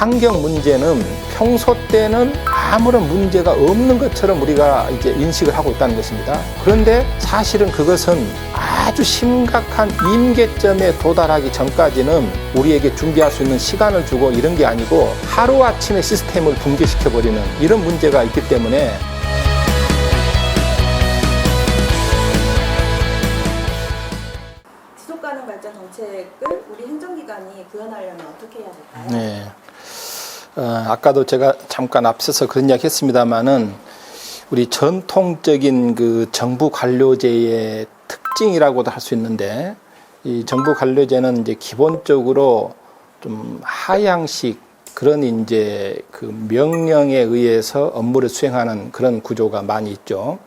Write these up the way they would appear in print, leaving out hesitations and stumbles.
환경 문제는 평소 때는 아무런 문제가 없는 것처럼 우리가 이제 인식을 하고 있다는 것입니다. 그런데 사실은 그것은 아주 심각한 임계점에 도달하기 전까지는 우리에게 준비할 수 있는 시간을 주고 이런 게 아니고 하루아침에 시스템을 붕괴시켜버리는 이런 문제가 있기 때문에 지속가능 발전 정책을 우리 행정기관이 구현하려면 어떻게 해야 될까요? 네. 아까도 제가 잠깐 앞서서 그런 이야기 했습니다만은 우리 전통적인 그 정부 관료제의 특징이라고도 할 수 있는데 이 정부 관료제는 이제 기본적으로 좀 하향식 그런 이제 그 명령에 의해서 업무를 수행하는 그런 구조가 많이 있죠.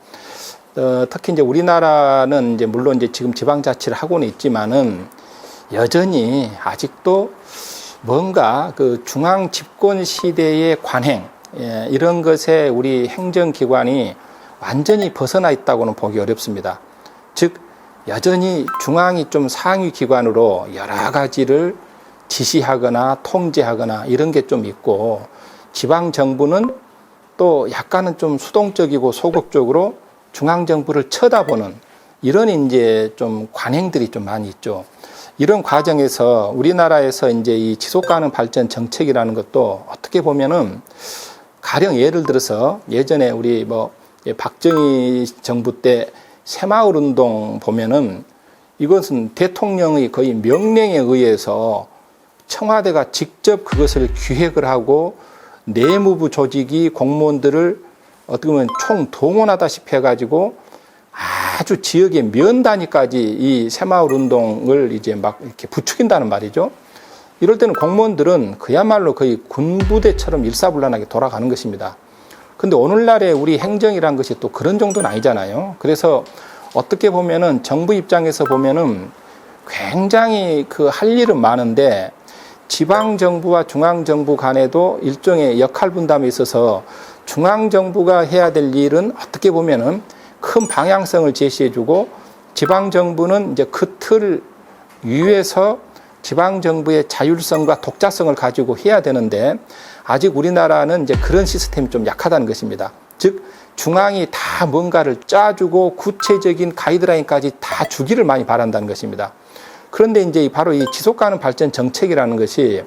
특히 이제 우리나라는 이제 물론 이제 지금 지방자치를 하고는 있지만은 여전히 아직도 뭔가 그 중앙 집권 시대의 관행 이런 것에 우리 행정기관이 완전히 벗어나 있다고는 보기 어렵습니다. 즉 여전히 중앙이 좀 상위 기관으로 여러 가지를 지시하거나 통제하거나 이런 게 좀 있고 지방 정부는 또 약간은 좀 수동적이고 소극적으로 중앙 정부를 쳐다보는 이런 이제 좀 관행들이 좀 많이 있죠. 이런 과정에서 우리나라에서 이제 이 지속가능 발전 정책이라는 것도 어떻게 보면은 가령 예를 들어서 예전에 우리 뭐 박정희 정부 때 새마을 운동 보면은 이것은 대통령의 거의 명령에 의해서 청와대가 직접 그것을 기획을 하고 내무부 조직이 공무원들을 어떻게 보면 총동원하다시피 해가지고 아주 지역의 면 단위까지 이 새마을 운동을 이제 막 이렇게 부추긴다는 말이죠. 이럴 때는 공무원들은 그야말로 거의 군부대처럼 일사불란하게 돌아가는 것입니다. 근데 오늘날의 우리 행정이란 것이 또 그런 정도는 아니잖아요. 그래서 어떻게 보면은 정부 입장에서 보면은 굉장히 그 할 일은 많은데 지방정부와 중앙정부 간에도 일종의 역할 분담에 있어서 중앙정부가 해야 될 일은 어떻게 보면은 큰 방향성을 제시해주고 지방정부는 이제 그 틀 위에서 지방정부의 자율성과 독자성을 가지고 해야 되는데 아직 우리나라는 이제 그런 시스템이 좀 약하다는 것입니다. 즉 중앙이 다 뭔가를 짜주고 구체적인 가이드라인까지 다 주기를 많이 바란다는 것입니다. 그런데 이제 바로 이 지속가능 발전 정책이라는 것이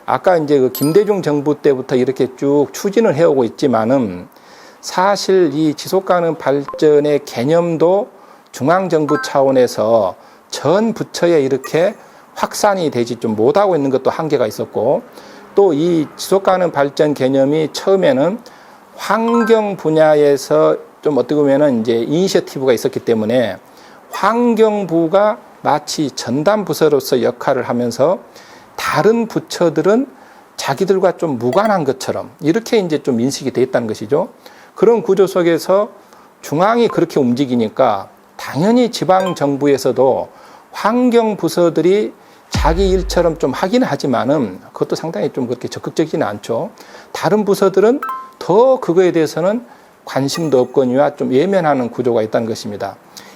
아까 이제 그 김대중 정부 때부터 이렇게 쭉 추진을 해오고 있지만은 사실 이 지속가능 발전의 개념도 중앙정부 차원에서 전 부처에 이렇게 확산이 되지 좀 못하고 있는 것도 한계가 있었고 또 이 지속가능 발전 개념이 처음에는 환경 분야에서 좀 어떻게 보면은 이제 이니셔티브가 있었기 때문에 환경부가 마치 전담 부서로서 역할을 하면서 다른 부처들은 자기들과 좀 무관한 것처럼 이렇게 이제 좀 인식이 돼 있다는 것이죠. 그런 구조 속에서 중앙이 그렇게 움직이니까 당연히 지방 정부에서도 환경 부서들이 자기 일처럼 좀 하긴 하지만은 그것도 상당히 좀 그렇게 적극적이지는 않죠. 다른 부서들은 더 그거에 대해서는 관심도 없거니와 좀 예면하는 구조가 있다는 것입니다.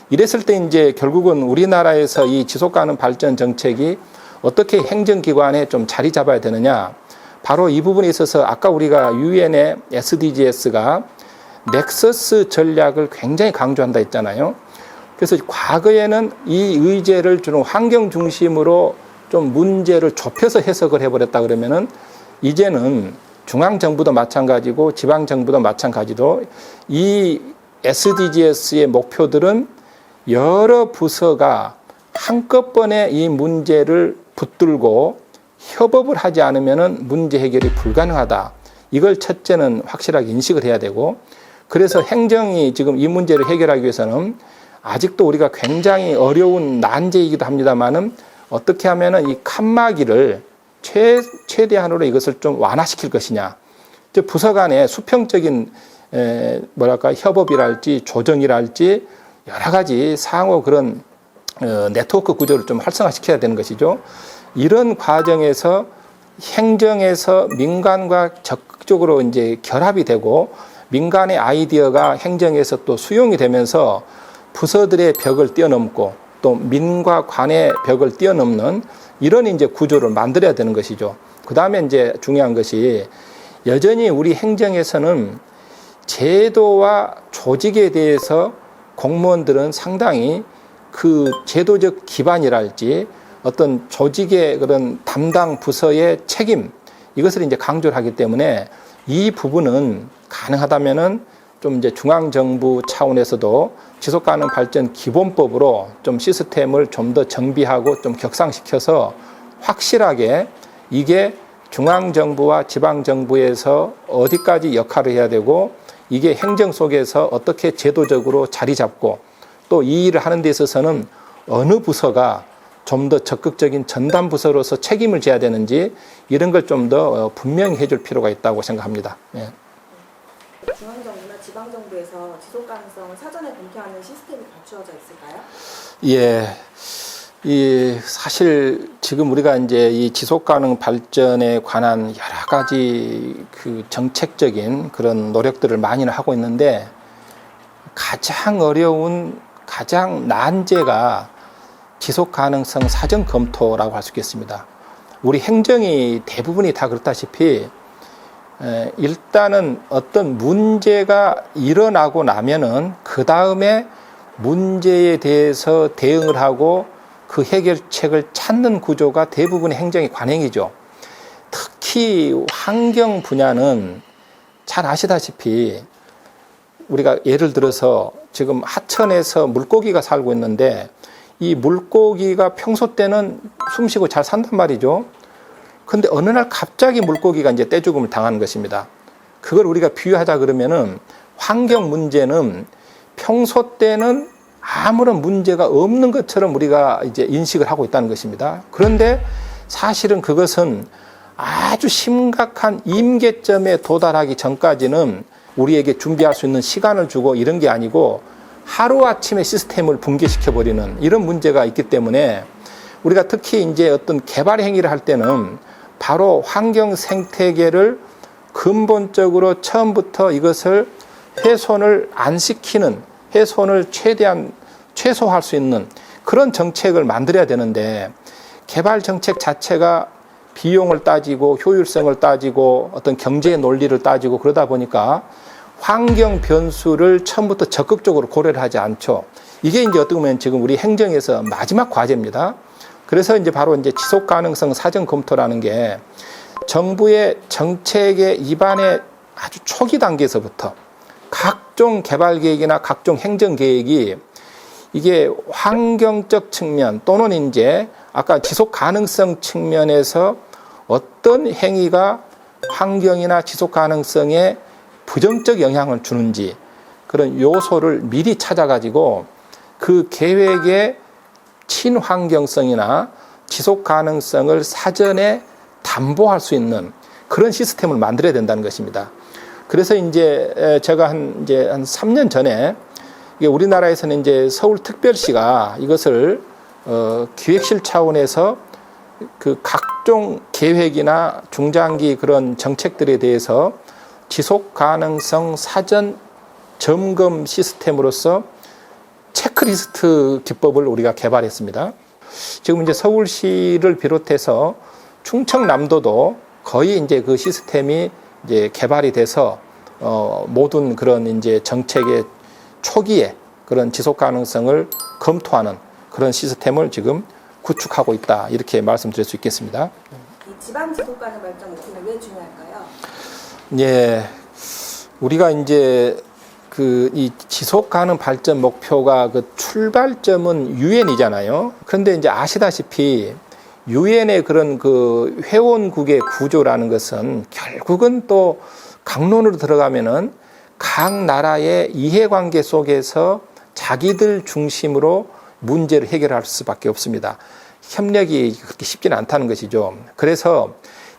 이랬을 때 이제 결국은 우리나라에서 이 지속가능 발전 정책이 어떻게 행정기관에 좀 자리 잡아야 되느냐. 바로 이 부분에 있어서 아까 우리가 유엔의 SDGs가 넥서스 전략을 굉장히 강조한다 했잖아요. 그래서 과거에는 이 의제를 주로 환경 중심으로 좀 문제를 좁혀서 해석을 해버렸다 그러면은 이제는 중앙정부도 마찬가지고 지방정부도 마찬가지로 이 SDGs의 목표들은 여러 부서가 한꺼번에 이 문제를 붙들고 협업을 하지 않으면은 문제 해결이 불가능하다. 이걸 첫째는 확실하게 인식을 해야 되고 그래서 행정이 지금 이 문제를 해결하기 위해서는 아직도 우리가 굉장히 어려운 난제이기도 합니다만은 어떻게 하면은 이 칸막이를 최대한으로 이것을 좀 완화시킬 것이냐. 부서 간의 수평적인 협업이랄지 조정이랄지 여러 가지 상호 그런 네트워크 구조를 좀 활성화시켜야 되는 것이죠. 이런 과정에서 행정에서 민간과 적극적으로 이제 결합이 되고 민간의 아이디어가 행정에서 또 수용이 되면서 부서들의 벽을 뛰어넘고 또 민과 관의 벽을 뛰어넘는 이런 이제 구조를 만들어야 되는 것이죠. 그 다음에 이제 중요한 것이 여전히 우리 행정에서는 제도와 조직에 대해서 공무원들은 상당히 그 제도적 기반이랄지 어떤 조직의 그런 담당 부서의 책임 이것을 이제 강조를 하기 때문에 이 부분은 가능하다면은 좀 이제 중앙정부 차원에서도 지속가능 발전 기본법으로 좀 시스템을 좀 더 정비하고 좀 격상시켜서 확실하게 이게 중앙정부와 지방정부에서 어디까지 역할을 해야 되고 이게 행정 속에서 어떻게 제도적으로 자리 잡고 또 이 일을 하는 데 있어서는 어느 부서가 좀 더 적극적인 전담 부서로서 책임을 져야 되는지 이런 걸 좀 더 분명히 해줄 필요가 있다고 생각합니다. 예. 중앙정부나 지방정부에서 지속가능성을 사전에 검토하는 시스템이 갖추어져 있을까요? 예. 사실 지금 우리가 이제 이 지속가능 발전에 관한 여러 가지 그 정책적인 그런 노력들을 많이는 하고 있는데 가장 어려운 가장 난제가 지속가능성 사전 검토라고 할 수 있겠습니다. 우리 행정이 대부분이 다 그렇다시피 일단은 어떤 문제가 일어나고 나면은 그 다음에 문제에 대해서 대응을 하고 그 해결책을 찾는 구조가 대부분의 행정의 관행이죠. 특히 환경 분야는 잘 아시다시피 우리가 예를 들어서 지금 하천에서 물고기가 살고 있는데 이 물고기가 평소 때는 숨쉬고 잘 산단 말이죠. 근데 어느 날 갑자기 물고기가 이제 떼죽음을 당하는 것입니다. 그걸 우리가 비유하자 그러면은 환경 문제는 평소 때는 아무런 문제가 없는 것처럼 우리가 이제 인식을 하고 있다는 것입니다. 그런데 사실은 그것은 아주 심각한 임계점에 도달하기 전까지는 우리에게 준비할 수 있는 시간을 주고 이런 게 아니고 하루아침에 시스템을 붕괴시켜버리는 이런 문제가 있기 때문에 우리가 특히 이제 어떤 개발 행위를 할 때는 바로 환경 생태계를 근본적으로 처음부터 이것을 훼손을 안 시키는 훼손을 최대한 최소화할 수 있는 그런 정책을 만들어야 되는데 개발 정책 자체가 비용을 따지고 효율성을 따지고 어떤 경제의 논리를 따지고 그러다 보니까 환경 변수를 처음부터 적극적으로 고려를 하지 않죠. 이게 이제 어떻게 보면 지금 우리 행정에서 마지막 과제입니다. 그래서 이제 바로 이제 지속 가능성 사전 검토라는 게 정부의 정책의 입안의 아주 초기 단계에서부터 각종 개발 계획이나 각종 행정 계획이 이게 환경적 측면 또는 이제 아까 지속 가능성 측면에서 어떤 행위가 환경이나 지속 가능성에 부정적 영향을 주는지 그런 요소를 미리 찾아가지고 그 계획의 친환경성이나 지속 가능성을 사전에 담보할 수 있는 그런 시스템을 만들어야 된다는 것입니다. 그래서 이제 제가 한 3년 전에 우리나라에서는 이제 서울특별시가 이것을 기획실 차원에서 그 각종 계획이나 중장기 그런 정책들에 대해서 지속 가능성 사전 점검 시스템으로서 체크리스트 기법을 우리가 개발했습니다. 지금 이제 서울시를 비롯해서 충청남도도 거의 이제 그 시스템이 이제 개발이 돼서 모든 그런 이제 정책의 초기에 그런 지속 가능성을 검토하는 그런 시스템을 지금 구축하고 있다. 이렇게 말씀드릴 수 있겠습니다. 이 지방 지속 가능 발전 목표는 왜 중요할까요? 예. 우리가 이제 이 지속 가능 발전 목표가 그 출발점은 유엔이잖아요. 그런데 이제 아시다시피 유엔의 그런 그 회원국의 구조라는 것은 결국은 또 강론으로 들어가면은 각 나라의 이해관계 속에서 자기들 중심으로 문제를 해결할 수밖에 없습니다. 협력이 그렇게 쉽지는 않다는 것이죠. 그래서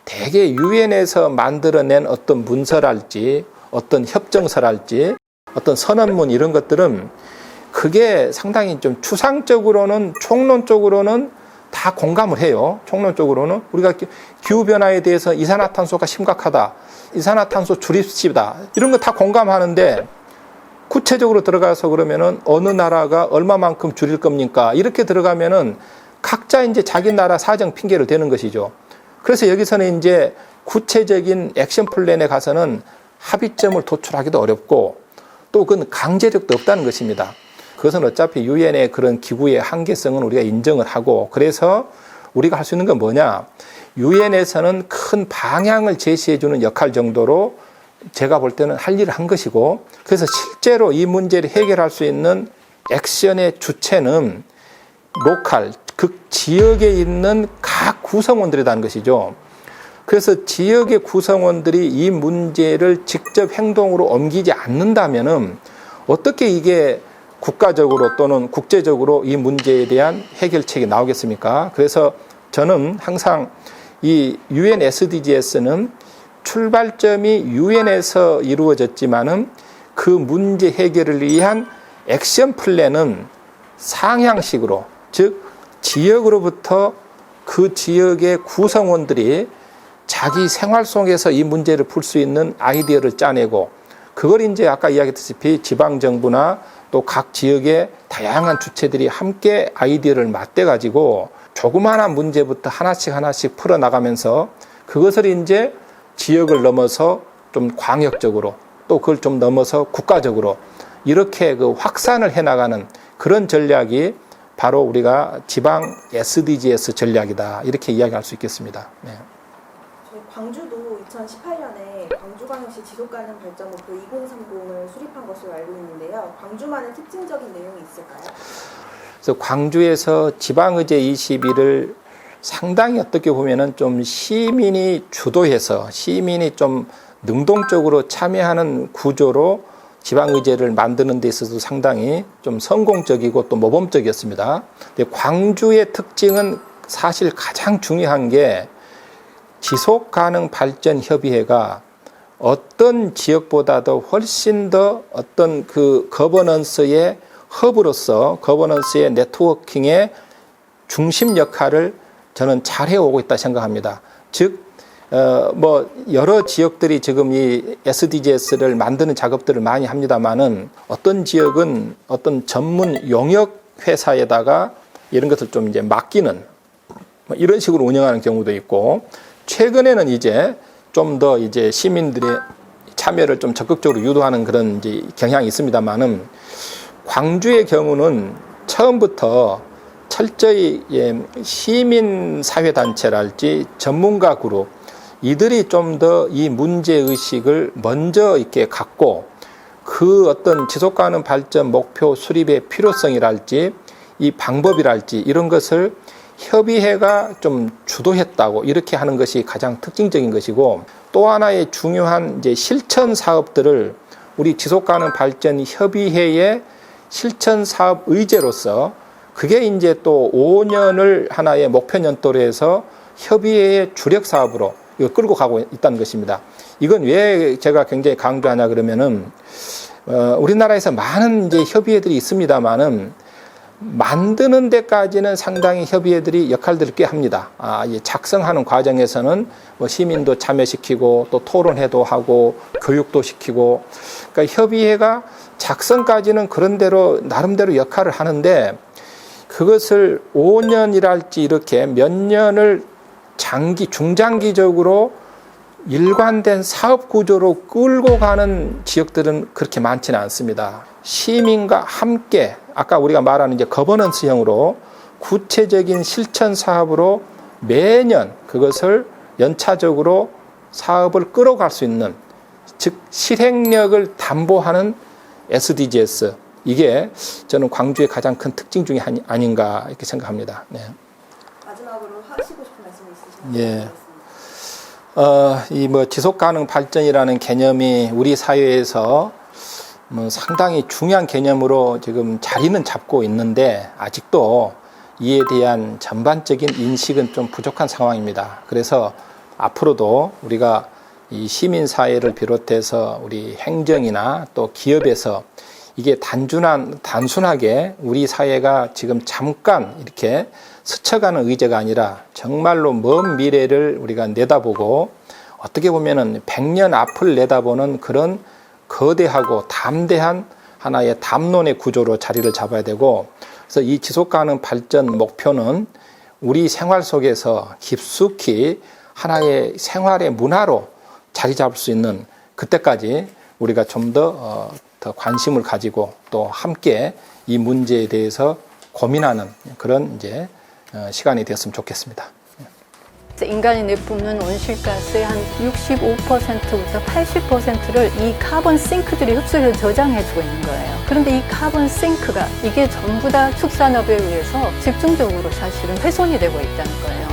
대개 유엔에서 만들어낸 어떤 문서랄지 어떤 협정서랄지 어떤 선언문 이런 것들은 그게 상당히 좀 추상적으로는 총론적으로는 다 공감을 해요. 총론적으로는 우리가 기후변화에 대해서 이산화탄소가 심각하다. 이산화탄소 줄입시다. 이런 거 다 공감하는데 구체적으로 들어가서 그러면은 어느 나라가 얼마만큼 줄일 겁니까? 이렇게 들어가면은 각자 이제 자기 나라 사정 핑계를 대는 것이죠. 그래서 여기서는 이제 구체적인 액션 플랜에 가서는 합의점을 도출하기도 어렵고 또 그건 강제력도 없다는 것입니다. 그것은 어차피 유엔의 그런 기구의 한계성은 우리가 인정을 하고 그래서 우리가 할 수 있는 건 뭐냐? 유엔에서는 큰 방향을 제시해 주는 역할 정도로 제가 볼 때는 할 일을 한 것이고 그래서 실제로 이 문제를 해결할 수 있는 액션의 주체는 로컬, 그 지역에 있는 각 구성원들이라는 것이죠. 그래서 지역의 구성원들이 이 문제를 직접 행동으로 옮기지 않는다면은 어떻게 이게 국가적으로 또는 국제적으로 이 문제에 대한 해결책이 나오겠습니까? 그래서 저는 항상 이 UN SDGs는 출발점이 유엔에서 이루어졌지만은 그 문제 해결을 위한 액션 플랜은 상향식으로, 즉 지역으로부터 그 지역의 구성원들이 자기 생활 속에서 이 문제를 풀 수 있는 아이디어를 짜내고 그걸 이제 아까 이야기했다시피 지방 정부나 또 각 지역의 다양한 주체들이 함께 아이디어를 맞대 가지고 조그마한 문제부터 하나씩 풀어나가면서 그것을 이제 지역을 넘어서 좀 광역적으로 또 그걸 좀 넘어서 국가적으로 이렇게 그 확산을 해나가는 그런 전략이 바로 우리가 지방 SDGs 전략이다 이렇게 이야기할 수 있겠습니다. 네. 저희 광주도 2018년에 광주광역시 지속가능 발전 목표 2030을 수립한 것으로 알고 있는데요. 광주만의 특징적인 내용이 있을까요? 그래서 광주에서 지방의제 21을 상당히 어떻게 보면은 좀 시민이 주도해서 시민이 좀 능동적으로 참여하는 구조로 지방의제를 만드는 데 있어서 상당히 좀 성공적이고 또 모범적이었습니다. 근데 광주의 특징은 사실 가장 중요한 게 지속가능발전협의회가 어떤 지역보다도 훨씬 더 어떤 그 거버넌스의 허브로서 거버넌스의 네트워킹의 중심 역할을 저는 잘 해오고 있다 생각합니다. 즉, 뭐 여러 지역들이 지금 이 SDGs를 만드는 작업들을 많이 합니다만은 어떤 지역은 어떤 전문 용역 회사에다가 이런 것을 좀 이제 맡기는 뭐 이런 식으로 운영하는 경우도 있고 최근에는 이제 좀 더 이제 시민들의 참여를 좀 적극적으로 유도하는 그런 이제 경향이 있습니다만은 광주의 경우는 처음부터 철저히 시민사회단체랄지 전문가 그룹 이들이 좀 더 이 문제의식을 먼저 이렇게 갖고 그 어떤 지속가능 발전 목표 수립의 필요성이랄지 이 방법이랄지 이런 것을 협의회가 좀 주도했다고 이렇게 하는 것이 가장 특징적인 것이고 또 하나의 중요한 이제 실천 사업들을 우리 지속가능 발전 협의회의 실천 사업 의제로서 그게 이제 또 5년을 하나의 목표 년도로 해서 협의회의 주력 사업으로 이거 끌고 가고 있다는 것입니다. 이건 왜 제가 굉장히 강조하냐 그러면은 우리나라에서 많은 이제 협의회들이 있습니다만은 만드는 데까지는 상당히 협의회들이 역할들을 꽤 합니다. 작성하는 과정에서는 뭐 시민도 참여시키고 또 토론회도 하고 교육도 시키고 그러니까 협의회가 작성까지는 그런 대로 나름대로 역할을 하는데 그것을 5년이랄지 이렇게 몇 년을 중장기적으로 일관된 사업 구조로 끌고 가는 지역들은 그렇게 많지는 않습니다. 시민과 함께 아까 우리가 말하는 이제 거버넌스형으로 구체적인 실천 사업으로 매년 그것을 연차적으로 사업을 끌어갈 수 있는 즉 실행력을 담보하는 SDGs 이게 저는 광주의 가장 큰 특징 중에 아닌가 이렇게 생각합니다. 네. 마지막으로 하시고 싶은 말씀 있으시면 예. 이 뭐 지속 가능 발전이라는 개념이 우리 사회에서 뭐 상당히 중요한 개념으로 지금 자리는 잡고 있는데 아직도 이에 대한 전반적인 인식은 좀 부족한 상황입니다. 그래서 앞으로도 우리가 이 시민사회를 비롯해서 우리 행정이나 또 기업에서 이게 단순하게 우리 사회가 지금 잠깐 이렇게 스쳐가는 의제가 아니라 정말로 먼 미래를 우리가 내다보고 어떻게 보면은 100년 앞을 내다보는 그런 거대하고 담대한 하나의 담론의 구조로 자리를 잡아야 되고, 그래서 이 지속가능 발전 목표는 우리 생활 속에서 깊숙이 하나의 생활의 문화로 자리 잡을 수 있는 그때까지 우리가 좀 더 관심을 가지고 또 함께 이 문제에 대해서 고민하는 그런 이제 시간이 되었으면 좋겠습니다. 인간이 내뿜는 온실가스의 한 65%부터 80%를 이 카본 싱크들이 흡수해서 저장해주고 있는 거예요. 그런데 이 카본 싱크가 이게 전부 다 축산업에 의해서 집중적으로 사실은 훼손이 되고 있다는 거예요.